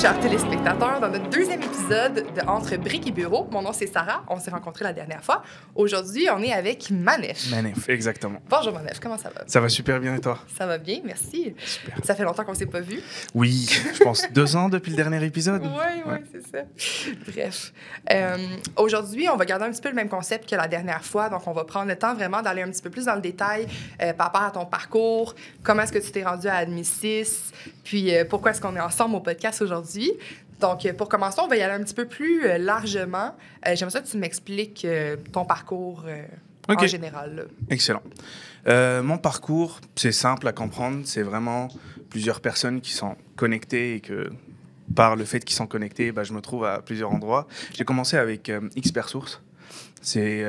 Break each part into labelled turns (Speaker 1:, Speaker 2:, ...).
Speaker 1: chers téléspectateurs, dans notre deuxième épisode de Entre Briques et Bureaux. Mon nom, c'est Sarah. On s'est rencontrés la dernière fois. Aujourd'hui, on est avec Manef.
Speaker 2: Manef, exactement.
Speaker 1: Bonjour Manef, comment ça va?
Speaker 2: Ça va super bien et toi?
Speaker 1: Ça va bien, merci.
Speaker 2: Super.
Speaker 1: Ça fait longtemps qu'on ne s'est pas vu.
Speaker 2: Oui, je pense 2 ans depuis le dernier épisode.
Speaker 1: Oui, c'est ça. Bref. Aujourd'hui, on va garder un petit peu le même concept que la dernière fois. Donc, on va prendre le temps vraiment d'aller un petit peu plus dans le détail par rapport à ton parcours, comment est-ce que tu t'es rendu à Admi6, puis pourquoi est-ce qu'on est ensemble au podcast aujourd'hui. Donc, pour commencer, on va y aller un petit peu plus largement. J'aimerais ça que tu m'expliques ton parcours en général. Là.
Speaker 2: Excellent. Mon parcours, c'est simple à comprendre. C'est vraiment plusieurs personnes qui sont connectées et que par le fait qu'ils sont connectés, je me trouve à plusieurs endroits. J'ai commencé avec Xpersource. C'est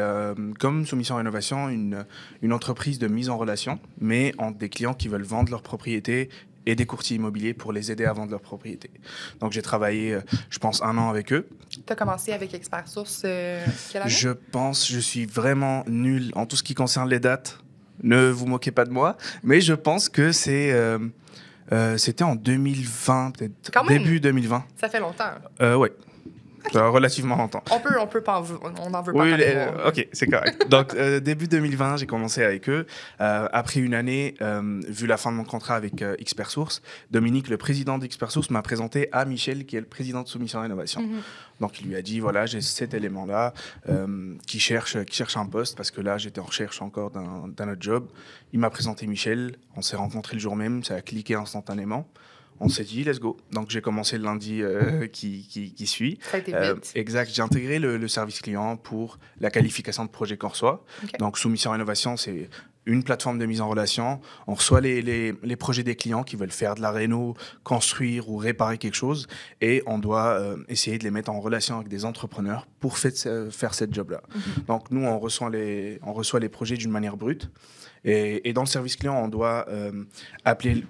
Speaker 2: comme Soumission Rénovation, une entreprise de mise en relation, mais entre des clients qui veulent vendre leur propriété et des courtiers immobiliers pour les aider à vendre leur propriété. Donc, j'ai travaillé, je pense, 1 an avec eux.
Speaker 1: Tu as commencé avec Xpersource quelle année?
Speaker 2: Je suis vraiment nul en tout ce qui concerne les dates. Ne vous moquez pas de moi, mais je pense que c'était en 2020, peut-être.
Speaker 1: Quand même.
Speaker 2: Début 2020.
Speaker 1: Ça fait longtemps.
Speaker 2: Oui. Relativement longtemps.
Speaker 1: On peut pas on n'en veut pas.
Speaker 2: Oui, ok, c'est correct. Donc, début 2020, j'ai commencé avec eux. Après une année, vu la fin de mon contrat avec Xpersource, Dominique, le président d'Xpersource, m'a présenté à Michel, qui est le président de Soumission Rénovation. Mm-hmm. Donc, il lui a dit, voilà, j'ai cet élément-là qui cherche un poste, parce que là, j'étais en recherche encore d'un autre job. Il m'a présenté Michel, on s'est rencontrés le jour même, ça a cliqué instantanément. On s'est dit, let's go. Donc, j'ai commencé le lundi qui suit.
Speaker 1: Ça a été vite.
Speaker 2: Exact. J'ai intégré le service client pour la qualification de projet qu'on reçoit. Okay. Donc, Soumission Rénovation, c'est une plateforme de mise en relation. On reçoit les projets des clients qui veulent faire de la réno, construire ou réparer quelque chose. Et on doit essayer de les mettre en relation avec des entrepreneurs pour faire cette job-là. Mm-hmm. Donc, nous, on reçoit les projets d'une manière brute. Et dans le service client, on doit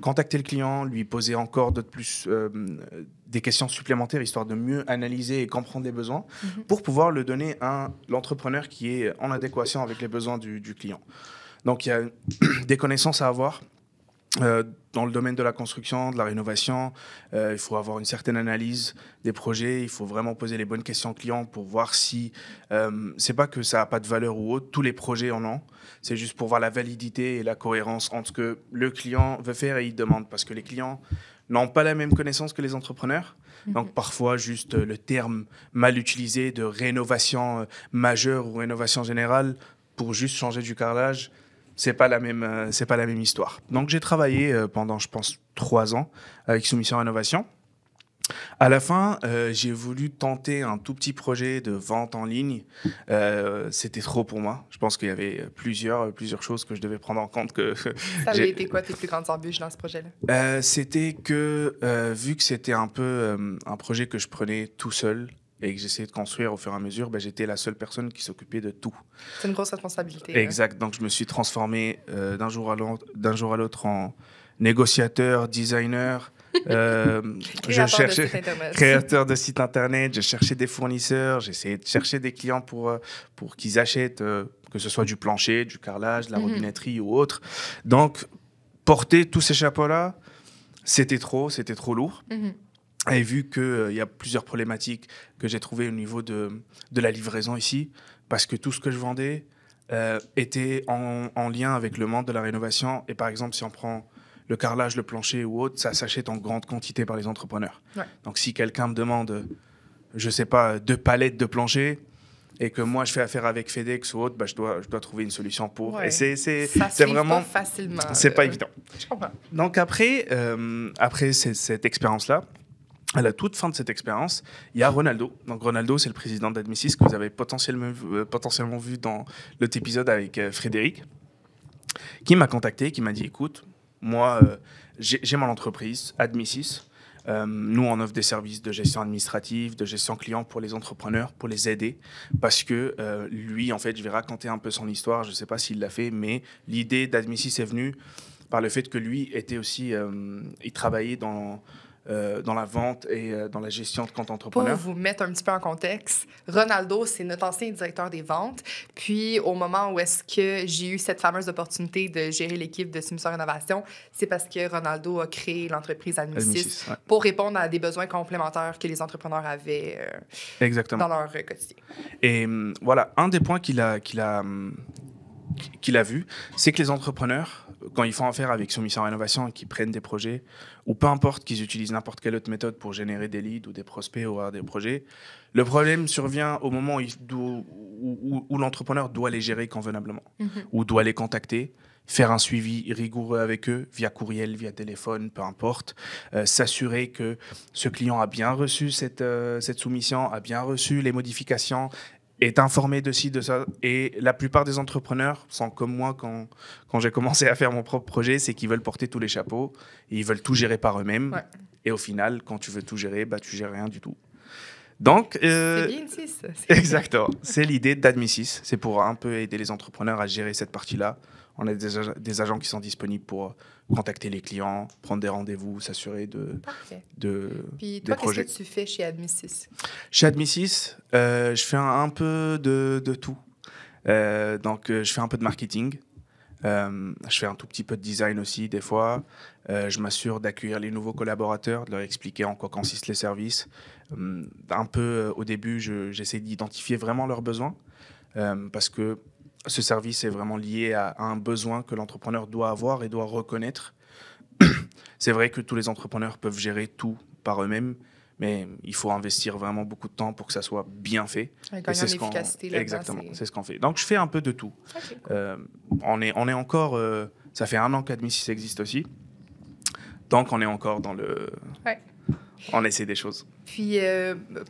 Speaker 2: contacter le client, lui poser encore des questions supplémentaires, histoire de mieux analyser et comprendre les besoins, pour pouvoir le donner à l'entrepreneur qui est en adéquation avec les besoins du client. Donc, il y a des connaissances à avoir. Dans le domaine de la construction, de la rénovation, il faut avoir une certaine analyse des projets, il faut vraiment poser les bonnes questions aux clients pour voir si... c'est pas que ça n'a pas de valeur ou autre, tous les projets en ont, c'est juste pour voir la validité et la cohérence entre ce que le client veut faire et il demande, parce que les clients n'ont pas la même connaissance que les entrepreneurs. Donc parfois, juste le terme mal utilisé de rénovation majeure ou rénovation générale pour juste changer du carrelage, c'est pas la même histoire. Donc, j'ai travaillé pendant, je pense, 3 ans avec Soumission Rénovation. À la fin, j'ai voulu tenter un tout petit projet de vente en ligne. C'était trop pour moi. Je pense qu'il y avait plusieurs choses que je devais prendre en compte. Ça
Speaker 1: avait été quoi tes plus grandes embûches dans ce projet-là?
Speaker 2: C'était que, vu que c'était un peu un projet que je prenais tout seul, et que j'essayais de construire au fur et à mesure, j'étais la seule personne qui s'occupait de tout.
Speaker 1: C'est une grosse responsabilité.
Speaker 2: Exact. Donc, je me suis transformé d'un jour à l'autre en négociateur, designer. Créateur de site internet. Je cherchais des fournisseurs. J'essayais de chercher des clients pour qu'ils achètent, que ce soit du plancher, du carrelage, de la robinetterie ou autre. Donc, porter tous ces chapeaux-là, c'était trop lourd. Et vu qu'il y a plusieurs problématiques que j'ai trouvées au niveau de la livraison ici, parce que tout ce que je vendais était en lien avec le monde de la rénovation. Et par exemple, si on prend le carrelage, le plancher ou autre, ça s'achète en grande quantité par les entrepreneurs. Ouais. Donc si quelqu'un me demande, je ne sais pas, 2 palettes de plancher, et que moi je fais affaire avec FedEx ou autre, je dois trouver une solution pour.
Speaker 1: Ouais.
Speaker 2: Et
Speaker 1: c'est vraiment pas facilement.
Speaker 2: C'est pas évident.
Speaker 1: Je comprends.
Speaker 2: Donc après cette expérience-là, à la toute fin de cette expérience, il y a Ronaldo. Donc Ronaldo, c'est le président d'Admi6 que vous avez potentiellement vu dans l'autre épisode avec Frédéric, qui m'a contacté, qui m'a dit, écoute, moi, j'ai mon entreprise, Admi6. Nous, on offre des services de gestion administrative, de gestion client pour les entrepreneurs, pour les aider. Parce que lui, en fait, je vais raconter un peu son histoire. Je ne sais pas s'il l'a fait, mais l'idée d'Admi6 est venue par le fait que lui était aussi... il travaillait dans dans la vente et dans la gestion de compte entrepreneur.
Speaker 1: Pour vous mettre un petit peu en contexte, Ronaldo, c'est notre ancien directeur des ventes. Puis, au moment où est-ce que j'ai eu cette fameuse opportunité de gérer l'équipe de Soumission Rénovation, c'est parce que Ronaldo a créé l'entreprise Admisys pour répondre à des besoins complémentaires que les entrepreneurs avaient dans leur quotidien.
Speaker 2: Et voilà, un des points qu'il a vu, c'est que les entrepreneurs, quand ils font affaire avec Soumission Rénovation et qu'ils prennent des projets, ou peu importe qu'ils utilisent n'importe quelle autre méthode pour générer des leads ou des prospects ou avoir des projets, le problème survient au moment où l'entrepreneur doit les gérer convenablement, ou doit les contacter, faire un suivi rigoureux avec eux, via courriel, via téléphone, peu importe, s'assurer que ce client a bien reçu cette soumission, a bien reçu les modifications, est informé de ci, de ça. Et la plupart des entrepreneurs sont comme moi quand j'ai commencé à faire mon propre projet, c'est qu'ils veulent porter tous les chapeaux et ils veulent tout gérer par eux-mêmes. Ouais. Et au final, quand tu veux tout gérer, tu gères rien du tout. Donc,
Speaker 1: c'est bien ici, ça.
Speaker 2: Exactement. C'est l'idée d'Admisys. C'est pour un peu aider les entrepreneurs à gérer cette partie-là. On a des agents qui sont disponibles pour contacter les clients, prendre des rendez-vous, s'assurer de
Speaker 1: Puis toi, qu'est-ce que tu fais chez Admisys?
Speaker 2: Chez Admisys, je fais un peu de tout. Donc, je fais un peu de marketing. Je fais un tout petit peu de design aussi, des fois. Je m'assure d'accueillir les nouveaux collaborateurs, de leur expliquer en quoi consistent les services. Un peu, au début, j'essaie d'identifier vraiment leurs besoins parce que ce service est vraiment lié à un besoin que l'entrepreneur doit avoir et doit reconnaître. C'est vrai que tous les entrepreneurs peuvent gérer tout par eux-mêmes, mais il faut investir vraiment beaucoup de temps pour que ça soit bien fait.
Speaker 1: Et c'est
Speaker 2: exactement, c'est ce qu'on fait. Donc, je fais un peu de tout. Okay, cool. On est encore... ça fait 1 an qu'Admisys existe aussi. Donc, on est encore dans le...
Speaker 1: Ouais.
Speaker 2: On essaie des choses.
Speaker 1: Puis,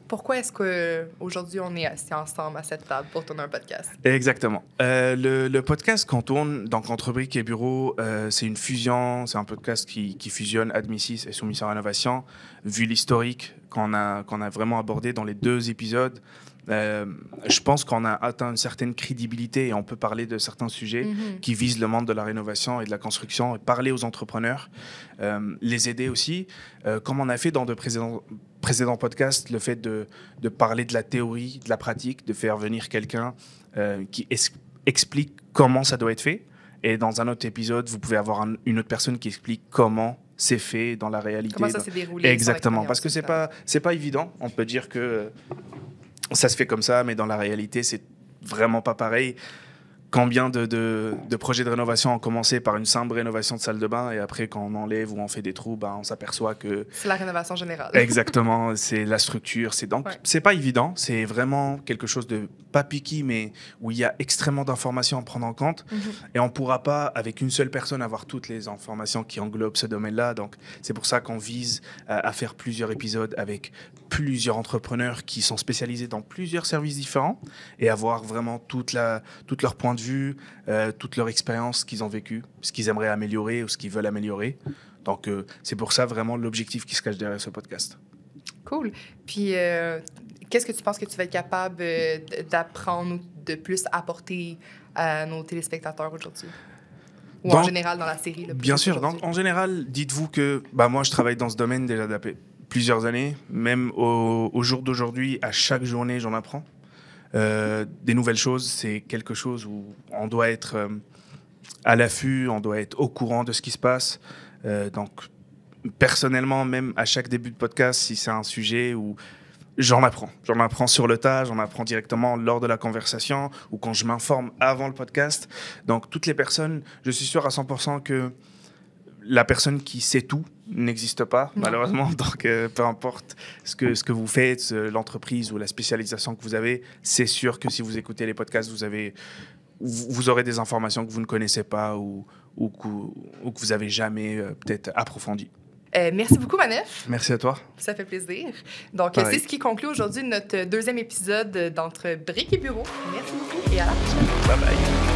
Speaker 1: pourquoi est-ce qu'aujourd'hui, on est assis ensemble à cette table pour tourner un podcast?
Speaker 2: Exactement. Le podcast qu'on tourne, donc Entre Briques et Bureaux, c'est une fusion, c'est un podcast qui fusionne Admisys et Soumission Rénovation. Vu l'historique qu'on a vraiment abordé dans les 2 épisodes, je pense qu'on a atteint une certaine crédibilité et on peut parler de certains sujets qui visent le monde de la rénovation et de la construction et parler aux entrepreneurs, les aider aussi, comme on a fait dans de précédents podcasts, le fait de parler de la théorie, de la pratique, de faire venir quelqu'un qui explique comment ça doit être fait. Et dans un autre épisode, vous pouvez avoir une autre personne qui explique comment c'est fait dans la réalité.
Speaker 1: Comment ça s'est déroulé.
Speaker 2: Exactement, parce que c'est pas évident. On peut dire que ça se fait comme ça, mais dans la réalité, c'est vraiment pas pareil. Combien de projets de rénovation ont commencé par une simple rénovation de salle de bain et après, quand on enlève ou on fait des trous, on s'aperçoit que...
Speaker 1: C'est la rénovation générale.
Speaker 2: Exactement, c'est la structure. Donc, c'est pas évident. C'est vraiment quelque chose de pas picky, mais où il y a extrêmement d'informations à prendre en compte. Et on pourra pas, avec une seule personne, avoir toutes les informations qui englobent ce domaine-là. Donc, c'est pour ça qu'on vise à faire plusieurs épisodes avec plusieurs entrepreneurs qui sont spécialisés dans plusieurs services différents et avoir vraiment tout leur point de vue, toute leur expérience qu'ils ont vécue, ce qu'ils aimeraient améliorer ou ce qu'ils veulent améliorer. Donc, c'est pour ça vraiment l'objectif qui se cache derrière ce podcast.
Speaker 1: Cool. Puis, qu'est-ce que tu penses que tu vas être capable d'apprendre ou de plus apporter à nos téléspectateurs aujourd'hui? Ou en général dans la série?
Speaker 2: Bien sûr. Donc, en général, dites-vous que moi, je travaille dans ce domaine déjà depuis plusieurs années. Même au jour d'aujourd'hui, à chaque journée, j'en apprends. Des nouvelles choses, c'est quelque chose où on doit être à l'affût, on doit être au courant de ce qui se passe. Donc, personnellement, même à chaque début de podcast, si c'est un sujet où j'en apprends sur le tas, j'en apprends directement lors de la conversation ou quand je m'informe avant le podcast. Donc, toutes les personnes, je suis sûr à 100% que la personne qui sait tout n'existe pas, malheureusement. Donc, peu importe ce que vous faites, l'entreprise ou la spécialisation que vous avez, c'est sûr que si vous écoutez les podcasts, vous aurez des informations que vous ne connaissez pas ou que vous n'avez jamais peut-être approfondies.
Speaker 1: Merci beaucoup, Manef.
Speaker 2: Merci à toi.
Speaker 1: Ça fait plaisir. Donc, c'est ce qui conclut aujourd'hui notre 2e épisode d'Entre Briques et Bureaux. Merci beaucoup et à la prochaine.
Speaker 2: Bye bye.